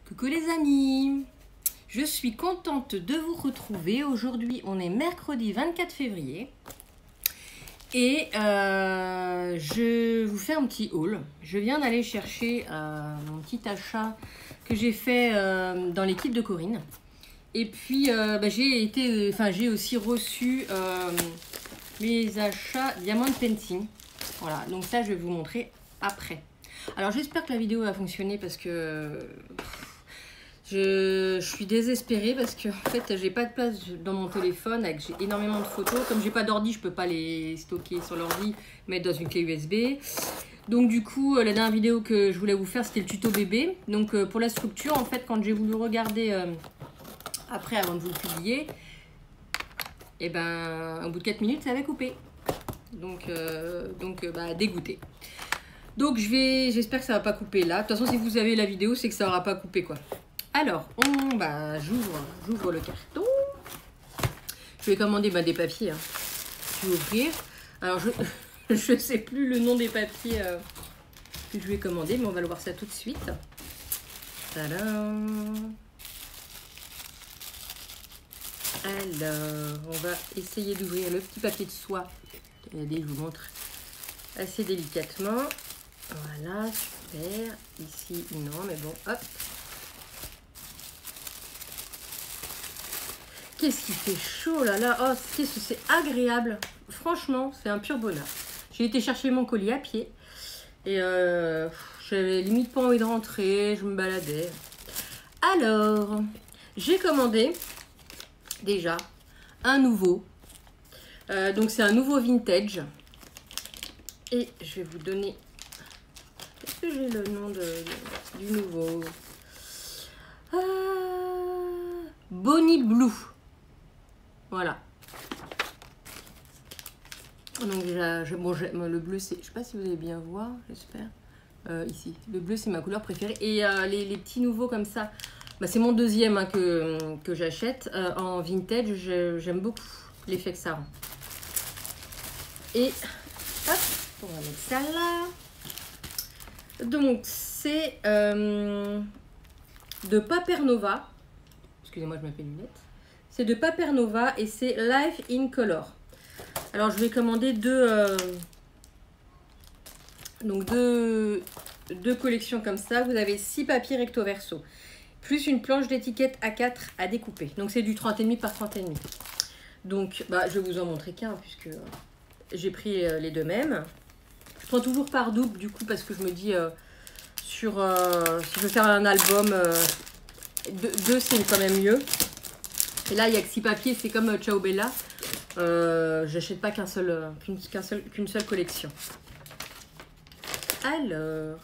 Coucou les amis, je suis contente de vous retrouver. Aujourd'hui, on est mercredi 24 février et je vous fais un petit haul. Je viens d'aller chercher mon petit achat que j'ai fait dans l'équipe de Corinne. Et puis, j'ai aussi reçu mes achats Diamond Painting. Voilà, donc ça, je vais vous montrer après. Alors, j'espère que la vidéo va fonctionner parce que je suis désespérée parce que en fait, j'ai pas de place dans mon téléphone, j'ai énormément de photos. Comme j'ai pas d'ordi, je peux pas les stocker sur l'ordi, mettre dans une clé USB. Donc du coup, la dernière vidéo que je voulais vous faire, c'était le tuto bébé. Donc pour la structure, en fait, quand j'ai voulu regarder après, avant de vous le publier, et ben, au bout de 4 minutes, ça avait coupé. Donc dégoûté. Donc j'espère que ça va pas couper là. De toute façon, si vous avez la vidéo, c'est que ça aura pas coupé quoi. Alors, j'ouvre le carton. Je vais commander des papiers. Je vais ouvrir. Alors, je sais plus le nom des papiers que je vais commander, mais on va le voir ça tout de suite. Tadam! Alors, on va essayer d'ouvrir le petit papier de soie. Regardez, je vous montre assez délicatement. Voilà, super. Ici, non, mais bon, hop. Qu'est-ce qui fait chaud là là. Oh, qu'est-ce que c'est agréable. Franchement, c'est un pur bonheur. J'ai été chercher mon colis à pied. Et j'avais limite pas envie de rentrer. Je me baladais. Alors, j'ai commandé déjà un nouveau. Donc, c'est un nouveau vintage. Et je vais vous donner... Est-ce que j'ai le nom du nouveau Bonnie Blue. Voilà. Donc déjà, le bleu, c'est... Je sais pas si vous allez bien voir, j'espère. Ici, le bleu, c'est ma couleur préférée. Et les petits nouveaux comme ça, c'est mon deuxième que j'achète en vintage. J'aime beaucoup l'effet que ça rend. Et hop, on va mettre ça là. Donc, c'est de Papernova. Excusez-moi, je mets mes lunettes. C'est de Papernova et c'est Life in Color. Alors, je vais commander deux collections comme ça. Vous avez 6 papiers recto verso, plus une planche d'étiquette A4 à découper. Donc, c'est du 30,5 par 30,5. Donc, je vais vous en montrer qu'un puisque j'ai pris les deux mêmes. Je prends toujours par double du coup parce que je me dis si je veux faire un album, deux c'est quand même mieux. Et là il n'y a que 6 papiers, c'est comme Ciao Bella. J'achète pas qu'une seule collection. Alors,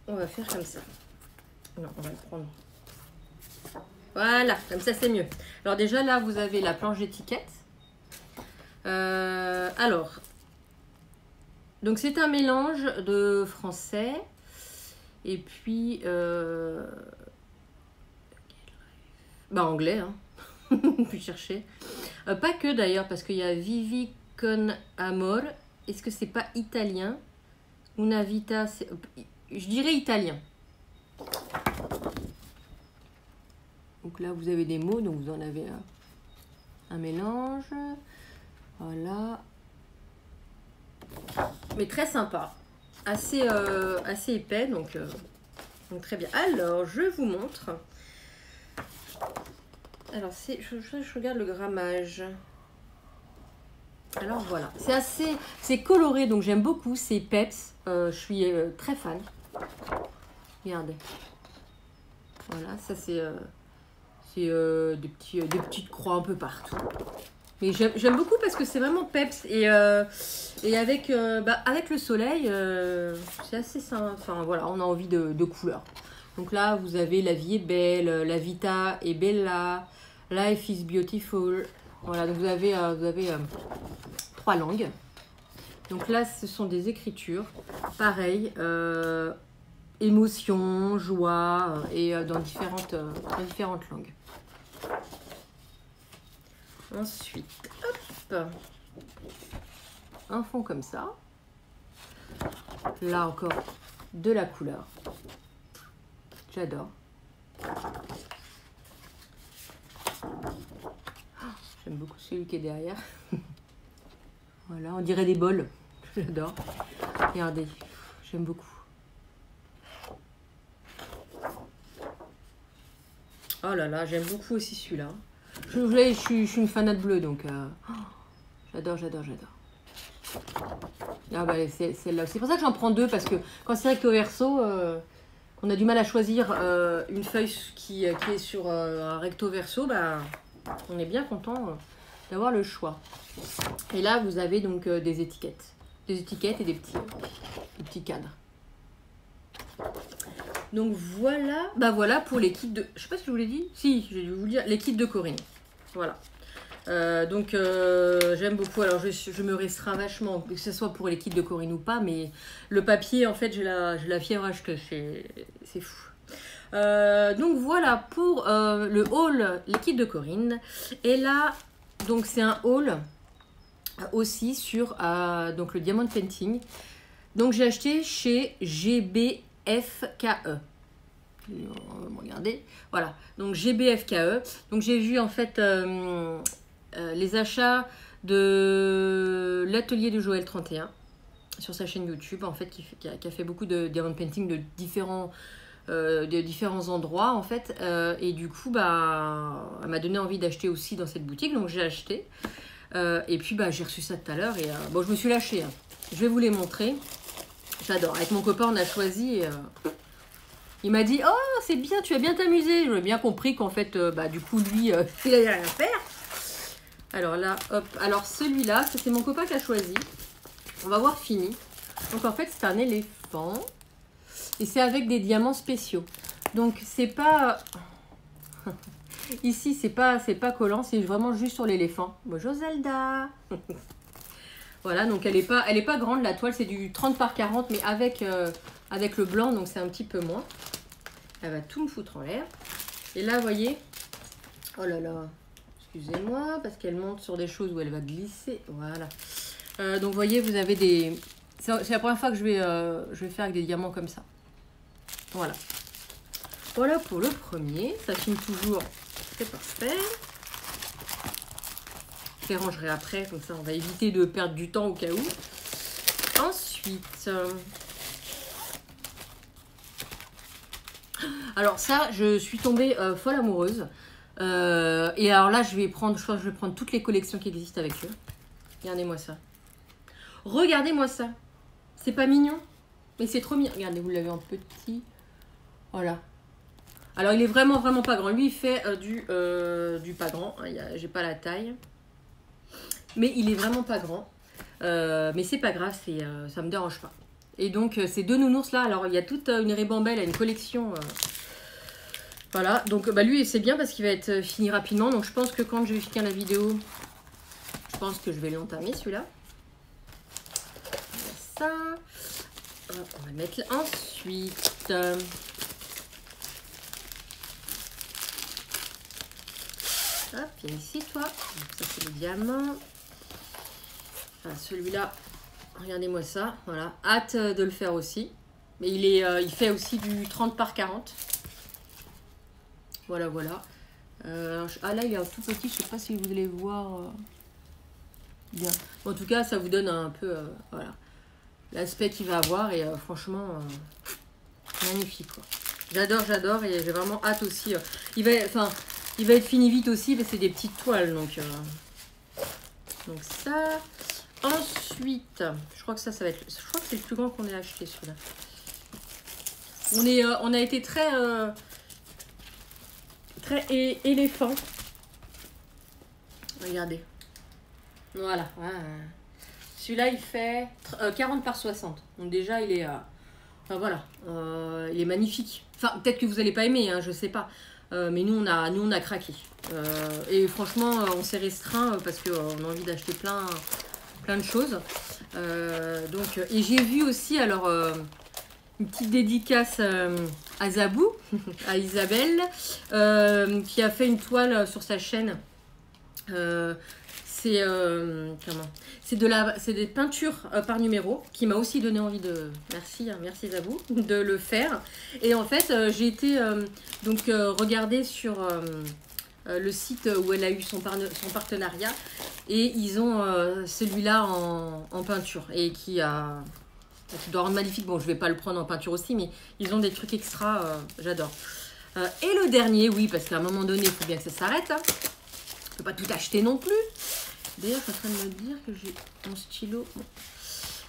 on va faire comme ça. Non, on va le prendre. Voilà, comme ça c'est mieux. Alors déjà là vous avez la planche d'étiquette. Alors, donc c'est un mélange de français et puis anglais, hein. Puis chercher. Pas que d'ailleurs, parce qu'il y a Vivi con Amor. Est-ce que c'est pas italien? Una vita, je dirais italien. Donc là vous avez des mots, donc vous en avez un mélange. Voilà. Mais très sympa. Assez épais, donc très bien. Alors, je vous montre. Alors, je regarde le grammage. Alors, voilà. C'est coloré, donc j'aime beaucoup. C'est peps. Je suis très fan. Regardez. Voilà, ça c'est des petites croix un peu partout. Mais j'aime beaucoup parce que c'est vraiment peps et avec le soleil, c'est assez simple. Enfin voilà, on a envie de couleurs. Donc là, vous avez La vie est belle, La vita est bella, Life is beautiful. Voilà, donc vous avez 3 langues. Donc là, ce sont des écritures, pareil, émotion, joie et dans différentes langues. Ensuite, hop, un fond comme ça. Là encore, de la couleur. J'adore. J'aime beaucoup celui qui est derrière. Voilà, on dirait des bols. J'adore. Regardez, j'aime beaucoup. Oh là là, j'aime beaucoup aussi celui-là. Je suis une fanade bleue, donc j'adore, j'adore, j'adore. Ah bah c'est celle-là. C'est pour ça que j'en prends deux, parce que quand c'est recto verso, qu'on a du mal à choisir une feuille qui est sur un recto verso, bah on est bien content d'avoir le choix. Et là, vous avez donc des étiquettes. Des étiquettes et des petits cadres. Donc voilà, bah voilà pour les kits de... Je sais pas si je vous l'ai dit. Si, je vais vous dire, les kits de Corinne. Voilà. Donc j'aime beaucoup. Alors je me restreins vachement, que ce soit pour les kits de Corinne ou pas, mais le papier, en fait, j'ai la fièvre que c'est fou. Donc voilà pour le haul, les kits de Corinne. Et là, donc c'est un haul aussi sur donc le Diamond Painting. Donc j'ai acheté chez GBFKE. Regardez, voilà. Donc GBFKE. Donc j'ai vu en fait les achats de l'atelier de Joël 31 sur sa chaîne YouTube, en fait, qui a fait beaucoup de Diamond Painting de différents endroits, en fait, et du coup bah elle m'a donné envie d'acheter aussi dans cette boutique, donc j'ai acheté, et puis bah j'ai reçu ça tout à l'heure, et bon, je me suis lâchée, hein. Je vais vous les montrer. J'adore. Avec mon copain, on a choisi, il m'a dit, oh c'est bien, tu as bien t'amusé. J'avais bien compris qu'en fait bah du coup lui il avait rien à faire. Alors là, hop, alors celui-là, c'est mon copain qui a choisi. On va voir fini. Donc en fait c'est un éléphant. Et c'est avec des diamants spéciaux. Donc c'est pas... Ici c'est pas collant, c'est vraiment juste sur l'éléphant. Bonjour Zelda. Voilà, donc elle est pas grande, la toile, c'est du 30 par 40, mais avec le blanc, donc c'est un petit peu moins. Elle va tout me foutre en l'air. Et là, vous voyez, oh là là, excusez-moi, parce qu'elle monte sur des choses où elle va glisser. Voilà. Donc vous voyez, vous avez des... C'est la première fois que je vais faire avec des diamants comme ça. Voilà. Voilà pour le premier. Ça filme toujours. C'est parfait. Je les rangerai après. Comme ça, on va éviter de perdre du temps au cas où. Ensuite... alors ça, je suis tombée folle amoureuse. Et alors là, je crois que je vais prendre toutes les collections qui existent avec eux. Regardez-moi ça. Regardez-moi ça. C'est pas mignon? Mais c'est trop mignon. Regardez, vous l'avez en petit. Voilà. Alors, il est vraiment, vraiment pas grand. Lui, il fait du pas grand. J'ai pas la taille. Mais il est vraiment pas grand. Mais c'est pas grave, ça me dérange pas. Et donc, ces deux nounours là, alors il y a toute une ribambelle, une collection. Voilà, donc bah, lui, c'est bien parce qu'il va être fini rapidement. Donc, je pense que quand je vais finir la vidéo, je pense que je vais l'entamer celui-là. Ça. On va le mettre là. Ensuite. Hop, viens ici, toi. Donc, ça, c'est le diamant. Enfin, celui-là, regardez-moi ça. Voilà, hâte de le faire aussi. Mais il fait aussi du 30 par 40. Voilà, voilà. Ah là, il est un tout petit. Je sais pas si vous allez voir bien. En tout cas, ça vous donne un peu voilà, l'aspect qu'il va avoir. Et franchement, magnifique, quoi. J'adore, j'adore. Et j'ai vraiment hâte aussi. Il va être fini vite aussi, parce que c'est des petites toiles. Donc ça. Ensuite, je crois que ça va être... Je crois que c'est le plus grand qu'on ait acheté, celui-là. On a été très éléphant. Regardez. Voilà. Celui-là, il fait 40 par 60. Donc déjà, il est... enfin, voilà. Il est magnifique. Enfin, peut-être que vous n'allez pas aimer, hein, je sais pas. Mais nous, on a craqué. Et franchement, on s'est restreint parce qu'on a envie d'acheter plein de choses. Et j'ai vu aussi, alors... une petite dédicace à Zabou, à Isabelle, qui a fait une toile sur sa chaîne. c'est c'est des peintures par numéro qui m'a aussi donné envie de, merci à vous, de le faire. Et en fait, j'ai été regarder sur le site où elle a eu son partenariat et ils ont celui-là en peinture et qui doit rendre magnifique. Bon, je vais pas le prendre en peinture aussi, mais ils ont des trucs extra, j'adore. Et le dernier, oui, parce qu'à un moment donné, il faut bien que ça s'arrête. Hein. Je peux pas tout acheter non plus. D'ailleurs, je suis en train de me dire que j'ai mon stylo. Bon.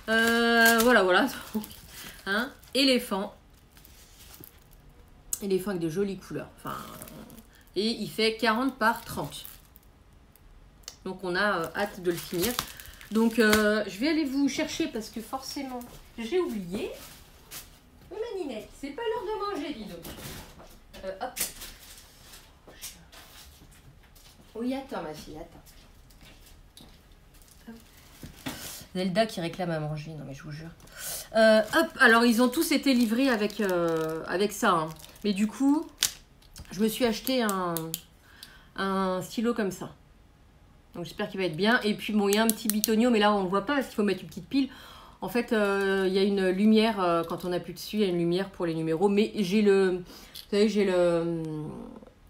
Voilà. Hein, éléphant. Éléphant avec de jolies couleurs. Enfin, et il fait 40 par 30. Donc, on a hâte de le finir. Donc, je vais aller vous chercher parce que forcément, j'ai oublié. Oui, ma Ninette, c'est pas l'heure de manger, dis donc. Hop. Oui, attends, ma fille, attends. Zelda qui réclame à manger, non mais je vous jure. Hop, alors ils ont tous été livrés avec ça. Hein. Mais du coup, je me suis acheté un stylo comme ça. Donc j'espère qu'il va être bien. Et puis bon, il y a un petit bitonio, mais là on ne le voit pas parce qu'il faut mettre une petite pile. En fait, il y a une lumière, quand on appuie dessus, il y a une lumière pour les numéros. Mais j'ai vous savez, j'ai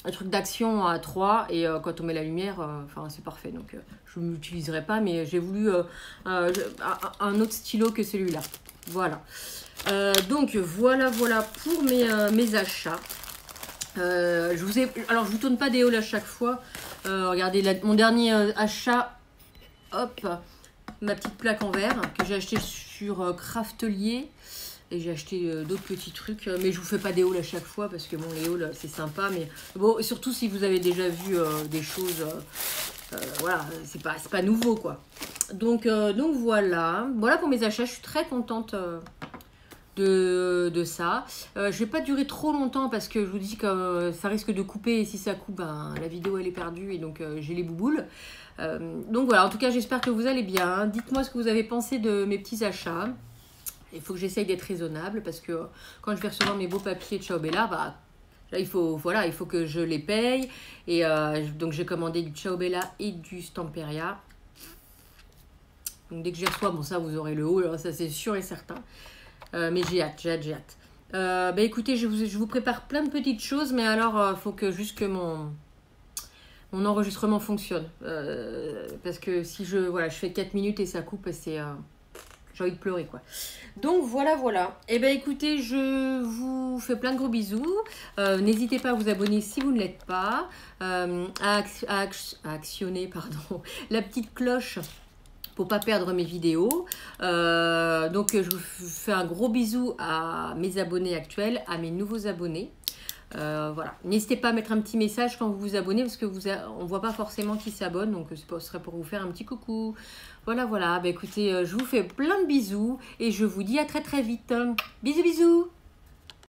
un truc d'action à 3 et quand on met la lumière, c'est parfait. Donc je ne l'utiliserai pas, mais j'ai voulu un autre stylo que celui-là. Voilà. Donc voilà pour mes achats. Alors je vous tourne pas des hauls à chaque fois. Regardez mon dernier achat. Hop, ma petite plaque en verre que j'ai acheté sur Craftelier. Et j'ai acheté d'autres petits trucs, mais je vous fais pas des hauls à chaque fois parce que bon, les hauls c'est sympa, mais bon, surtout si vous avez déjà vu des choses, voilà, c'est pas nouveau quoi. Donc voilà pour mes achats. Je suis très contente de ça. Je vais pas durer trop longtemps parce que je vous dis que ça risque de couper et si ça coupe, la vidéo elle est perdue et donc j'ai les bouboules. Donc voilà, en tout cas j'espère que vous allez bien. Dites-moi ce que vous avez pensé de mes petits achats. Il faut que j'essaye d'être raisonnable parce que quand je vais recevoir mes beaux papiers de Ciao Bella, là, il faut que je les paye. Et donc, j'ai commandé du Ciao Bella et du Stamperia. Donc, dès que j'y reçois, bon, ça, vous aurez le haut, là, ça, c'est sûr et certain. Mais j'ai hâte. Écoutez, je vous prépare plein de petites choses, mais alors, il faut que juste que mon enregistrement fonctionne. Parce que si je fais 4 minutes et ça coupe, c'est... j'ai envie de pleurer quoi. Donc voilà. Et écoutez, je vous fais plein de gros bisous. N'hésitez pas à vous abonner si vous ne l'êtes pas. À actionner la petite cloche pour pas perdre mes vidéos. Donc je vous fais un gros bisou à mes abonnés actuels, à mes nouveaux abonnés. Voilà. N'hésitez pas à mettre un petit message quand vous vous abonnez parce que on voit pas forcément qui s'abonne, donc ce serait pour vous faire un petit coucou. Voilà. Écoutez, je vous fais plein de bisous et je vous dis à très vite. Bisous.